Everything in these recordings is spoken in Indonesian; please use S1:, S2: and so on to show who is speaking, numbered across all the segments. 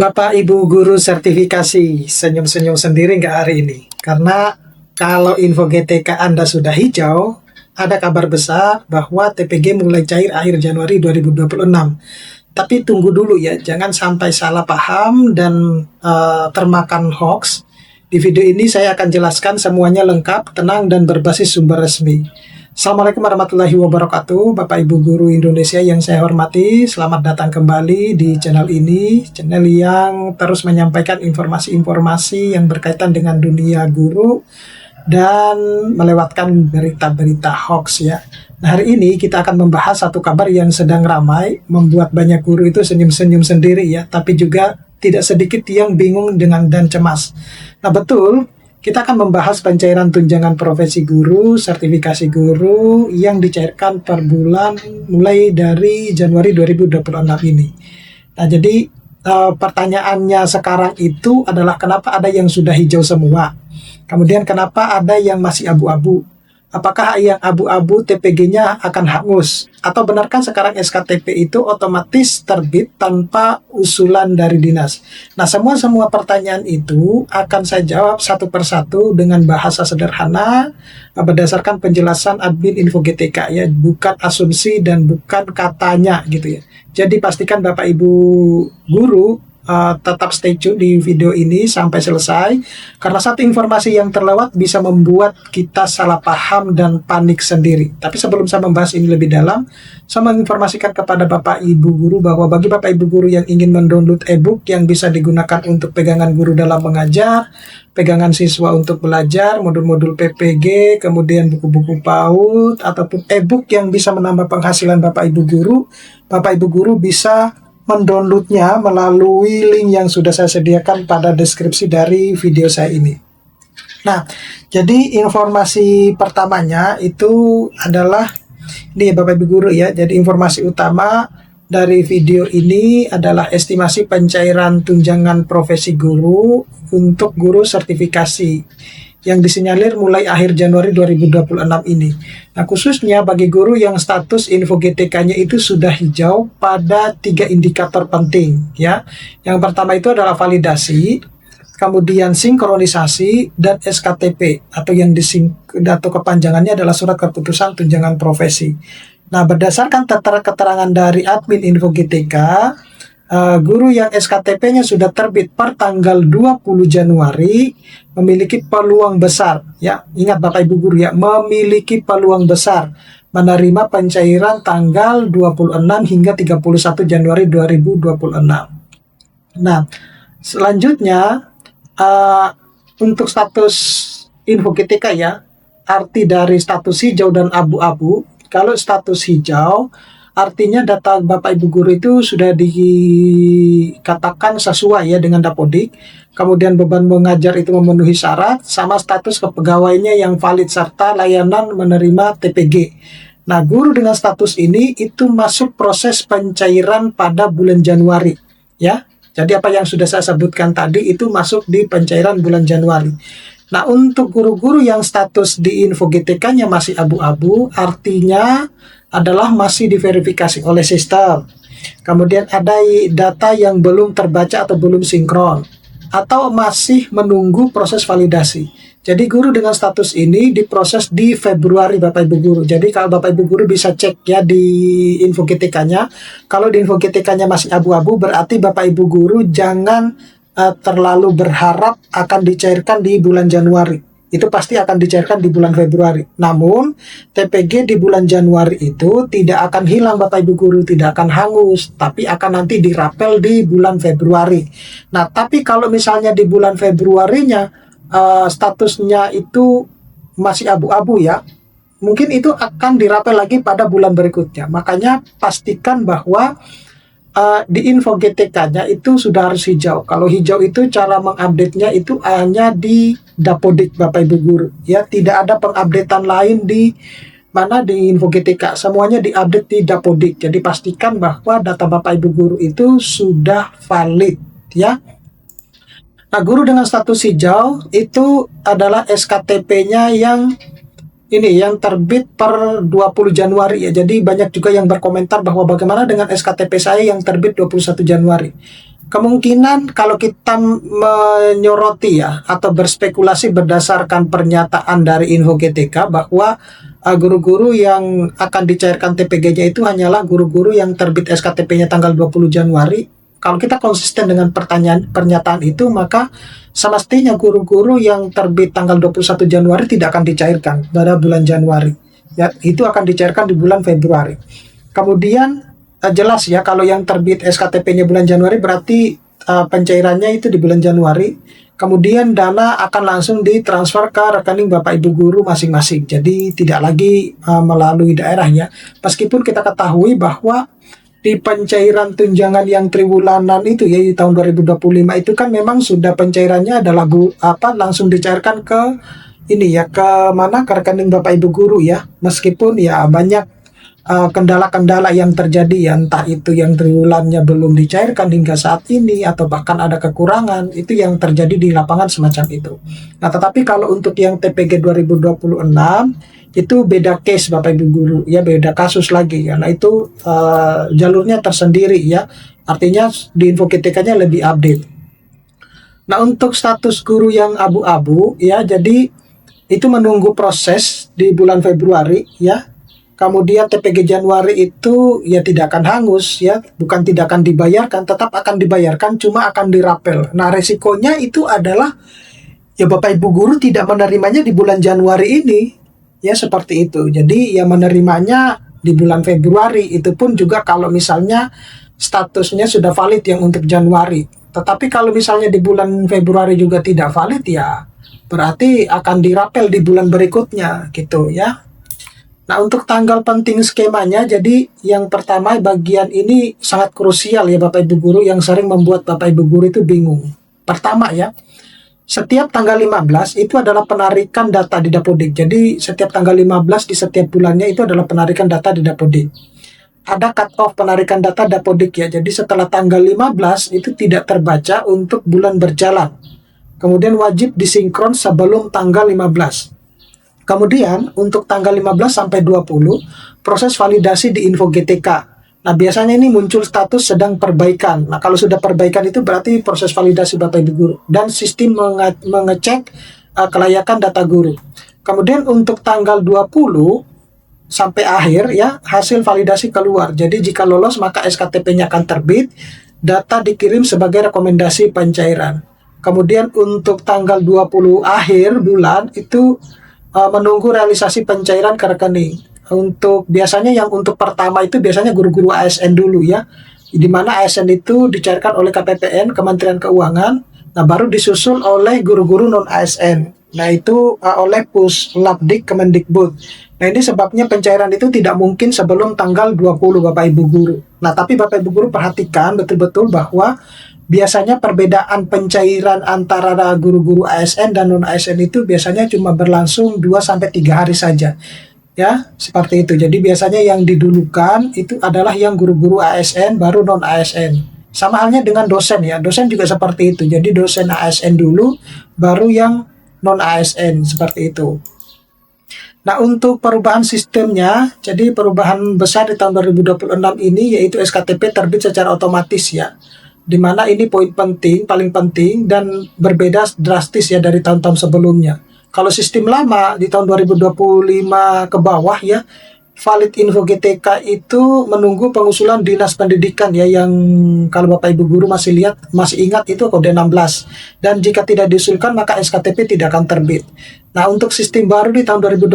S1: Bapak Ibu guru sertifikasi, senyum-senyum sendiri nggak hari ini? Karena kalau info GTK Anda sudah hijau, ada kabar besar bahwa TPG mulai cair akhir Januari 2026. Tapi tunggu dulu ya, jangan sampai salah paham dan termakan hoax. Di video ini saya akan jelaskan semuanya lengkap, tenang, dan berbasis sumber resmi. Assalamualaikum warahmatullahi wabarakatuh, Bapak Ibu Guru Indonesia yang saya hormati. Selamat datang kembali di channel ini, channel yang terus menyampaikan informasi-informasi yang berkaitan dengan dunia guru dan melewatkan berita-berita hoax ya. Nah, hari ini kita akan membahas satu kabar yang sedang ramai, membuat banyak guru itu senyum-senyum sendiri ya, tapi juga tidak sedikit yang bingung dan cemas. Nah, betul, kita akan membahas pencairan tunjangan profesi guru, sertifikasi guru yang dicairkan per bulan mulai dari Januari 2026 ini. Nah, jadi pertanyaannya sekarang itu adalah kenapa ada yang sudah hijau semua? Kemudian kenapa ada yang masih abu-abu? Apakah yang abu-abu TPG-nya akan hangus? Atau benarkah sekarang SKTP itu otomatis terbit tanpa usulan dari dinas? Nah, semua pertanyaan itu akan saya jawab satu persatu dengan bahasa sederhana berdasarkan penjelasan admin Info GTK ya, bukan asumsi dan bukan katanya gitu ya. Jadi pastikan Bapak Ibu guru tetap stay tune di video ini sampai selesai, karena satu informasi yang terlewat bisa membuat kita salah paham dan panik sendiri. Tapi sebelum saya membahas ini lebih dalam, saya menginformasikan kepada Bapak Ibu guru bahwa bagi Bapak Ibu guru yang ingin mendownload ebook yang bisa digunakan untuk pegangan guru dalam mengajar, pegangan siswa untuk belajar, modul-modul PPG, kemudian buku-buku PAUD, ataupun ebook yang bisa menambah penghasilan Bapak Ibu guru bisa mendownloadnya melalui link yang sudah saya sediakan pada deskripsi dari video saya ini. Nah, jadi informasi pertamanya itu adalah ini Bapak Ibu guru ya. Jadi informasi utama dari video ini adalah estimasi pencairan tunjangan profesi guru untuk guru sertifikasi yang disinyalir mulai akhir Januari 2026 ini. Nah, khususnya bagi guru yang status info GTK-nya itu sudah hijau pada 3 indikator penting ya. Yang pertama itu adalah validasi, kemudian sinkronisasi, dan SKTP atau yang atau kepanjangannya adalah surat keputusan tunjangan profesi. Nah, berdasarkan keterangan dari admin Info GTK, guru yang SKTP-nya sudah terbit per tanggal 20 Januari memiliki peluang besar ya. Ingat Bapak Ibu guru ya, memiliki peluang besar menerima pencairan tanggal 26 hingga 31 Januari 2026. Nah, selanjutnya untuk status Info GTK ya, arti dari status hijau dan abu-abu. Kalau status hijau artinya data Bapak Ibu guru itu sudah dikatakan sesuai ya dengan Dapodik. Kemudian beban mengajar itu memenuhi syarat, sama status kepegawaiannya yang valid serta layanan menerima TPG. Nah, guru dengan status ini itu masuk proses pencairan pada bulan Januari ya. Jadi apa yang sudah saya sebutkan tadi itu masuk di pencairan bulan Januari. Nah, untuk guru-guru yang status di Info GTK-nya masih abu-abu, artinya adalah masih diverifikasi oleh sistem. Kemudian ada data yang belum terbaca atau belum sinkron, atau masih menunggu proses validasi. Jadi guru dengan status ini diproses di Februari Bapak Ibu guru. Jadi kalau Bapak Ibu guru bisa cek ya di Info GTK-nya. Kalau di Info GTK-nya masih abu-abu, berarti Bapak Ibu guru jangan terlalu berharap akan dicairkan di bulan Januari. Itu pasti akan dicairkan di bulan Februari. Namun, TPG di bulan Januari itu tidak akan hilang Bapak Ibu guru, tidak akan hangus, tapi akan nanti dirapel di bulan Februari. Nah, tapi kalau misalnya di bulan Februarinya statusnya itu masih abu-abu ya, mungkin itu akan dirapel lagi pada bulan berikutnya. Makanya pastikan bahwa di Info GTK-nya itu sudah harus hijau. Kalau hijau itu cara mengupdate-nya itu hanya di Dapodik Bapak Ibu guru ya, tidak ada pengupdatean lain di mana di Info GTK, semuanya diupdate di Dapodik. Jadi pastikan bahwa data Bapak Ibu guru itu sudah valid ya. Nah, guru dengan status hijau itu adalah SKTP-nya yang ini yang terbit per 20 Januari ya. Jadi banyak juga yang berkomentar bahwa bagaimana dengan SKTP saya yang terbit 21 Januari. kemungkinan kalau kita menyoroti ya atau berspekulasi berdasarkan pernyataan dari Info GTK bahwa guru-guru yang akan dicairkan TPG-nya itu hanyalah guru-guru yang terbit SKTP-nya tanggal 20 Januari. Kalau kita konsisten dengan pernyataan itu, maka semestinya guru-guru yang terbit tanggal 21 Januari tidak akan dicairkan pada bulan Januari. Ya, itu akan dicairkan di bulan Februari. Kemudian jelas ya kalau yang terbit SKTP-nya bulan Januari berarti pencairannya itu di bulan Januari. Kemudian dana akan langsung ditransfer ke rekening Bapak Ibu guru masing-masing. Jadi tidak lagi melalui daerah ya. Meskipun kita ketahui bahwa di pencairan tunjangan yang triwulanan itu ya di tahun 2025 itu kan memang sudah pencairannya adalah langsung dicairkan ke ini ya ke rekening Bapak Ibu guru ya. Meskipun ya banyak kendala-kendala yang terjadi ya, entah itu yang triwulannya belum dicairkan hingga saat ini atau bahkan ada kekurangan, itu yang terjadi di lapangan semacam itu. Nah, tetapi kalau untuk yang TPG 2026 itu beda case Bapak Ibu guru ya, beda kasus lagi ya. Nah, itu jalurnya tersendiri ya. Artinya di Info GTK-nya lebih update. Nah, untuk status guru yang abu-abu ya, jadi itu menunggu proses di bulan Februari ya. Kemudian TPG Januari itu ya tidak akan hangus ya, bukan tidak akan dibayarkan, tetap akan dibayarkan, cuma akan dirapel. Nah, resikonya itu adalah ya Bapak Ibu guru tidak menerimanya di bulan Januari ini, ya seperti itu. Jadi ya menerimanya di bulan Februari, itu pun juga kalau misalnya statusnya sudah valid yang untuk Januari. Tetapi kalau misalnya di bulan Februari juga tidak valid ya, berarti akan dirapel di bulan berikutnya gitu ya. Nah, untuk tanggal penting skemanya, jadi yang pertama bagian ini sangat krusial ya Bapak Ibu guru yang sering membuat Bapak Ibu guru itu bingung. Pertama ya, setiap tanggal 15 itu adalah penarikan data di Dapodik. Jadi setiap tanggal 15 di setiap bulannya itu adalah penarikan data di Dapodik. Ada cut off penarikan data Dapodik ya. Jadi setelah tanggal 15 itu tidak terbaca untuk bulan berjalan. Kemudian wajib disinkron sebelum tanggal 15. Kemudian untuk tanggal 15 sampai 20 proses validasi di Info GTK. Nah, biasanya ini muncul status sedang perbaikan. Nah, kalau sudah perbaikan itu berarti proses validasi Bapak Ibu guru dan sistem mengecek kelayakan data guru. Kemudian untuk tanggal 20 sampai akhir ya hasil validasi keluar. Jadi jika lolos maka SKTP-nya akan terbit, data dikirim sebagai rekomendasi pencairan. Kemudian untuk tanggal 20 akhir bulan itu menunggu realisasi pencairan ke rekening. Untuk biasanya yang untuk pertama itu biasanya guru-guru ASN dulu ya, di mana ASN itu dicairkan oleh KPPN, Kementerian Keuangan. Nah, baru disusul oleh guru-guru non ASN. Nah, itu oleh Puslapdik Kemendikbud. Nah, ini sebabnya pencairan itu tidak mungkin sebelum tanggal 20 Bapak Ibu guru. Nah, tapi Bapak Ibu guru perhatikan betul-betul bahwa biasanya perbedaan pencairan antara guru-guru ASN dan non-ASN itu biasanya cuma berlangsung 2-3 hari saja. Ya, seperti itu. Jadi biasanya yang didulukan itu adalah yang guru-guru ASN baru non-ASN. Sama halnya dengan dosen ya. Dosen juga seperti itu. Jadi dosen ASN dulu baru yang non-ASN seperti itu. Nah, untuk perubahan sistemnya, jadi perubahan besar di tahun 2026 ini yaitu SKTP terbit secara otomatis ya. Di mana ini poin penting, paling penting dan berbeda drastis ya dari tahun-tahun sebelumnya. Kalau sistem lama di tahun 2025 ke bawah ya, valid Info GTK itu menunggu pengusulan Dinas Pendidikan ya, yang kalau Bapak Ibu guru masih ingat itu kode 16. Dan jika tidak diusulkan maka SKTP tidak akan terbit. Nah, untuk sistem baru di tahun 2026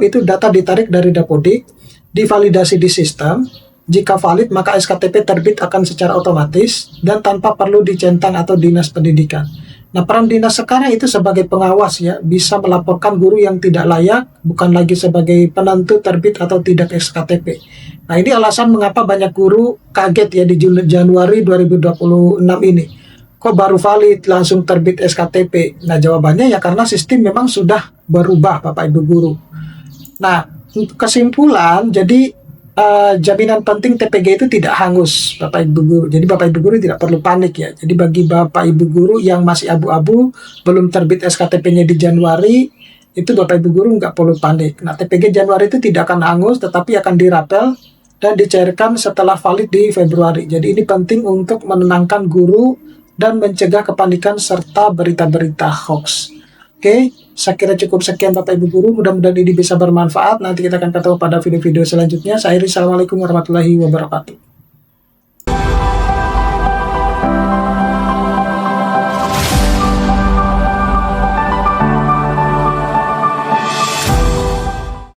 S1: itu data ditarik dari Dapodik, divalidasi di sistem. Jika valid, maka SKTP terbit akan secara otomatis dan tanpa perlu dicentang atau Dinas Pendidikan. Nah, peran dinas sekarang itu sebagai pengawas ya, bisa melaporkan guru yang tidak layak, bukan lagi sebagai penentu terbit atau tidak SKTP. Nah, ini alasan mengapa banyak guru kaget ya di Januari 2026 ini. Kok baru valid langsung terbit SKTP? Nah, jawabannya ya karena sistem memang sudah berubah Bapak Ibu guru. Nah, untuk kesimpulan, jadi jaminan penting TPG itu tidak hangus Bapak Ibu guru. Jadi Bapak Ibu guru tidak perlu panik ya. Jadi bagi Bapak Ibu guru yang masih abu-abu, belum terbit SKTP-nya di Januari, itu Bapak Ibu guru nggak perlu panik. Nah, TPG Januari itu tidak akan hangus, tetapi akan dirapel dan dicairkan setelah valid di Februari. Jadi ini penting untuk menenangkan guru dan mencegah kepanikan serta berita-berita hoax. Oke, saya kira cukup sekian Bapak Ibu Guru. Mudah-mudahan ini bisa bermanfaat. Nanti kita akan ketemu pada video-video selanjutnya. Saya Iri, Assalamualaikum warahmatullahi wabarakatuh.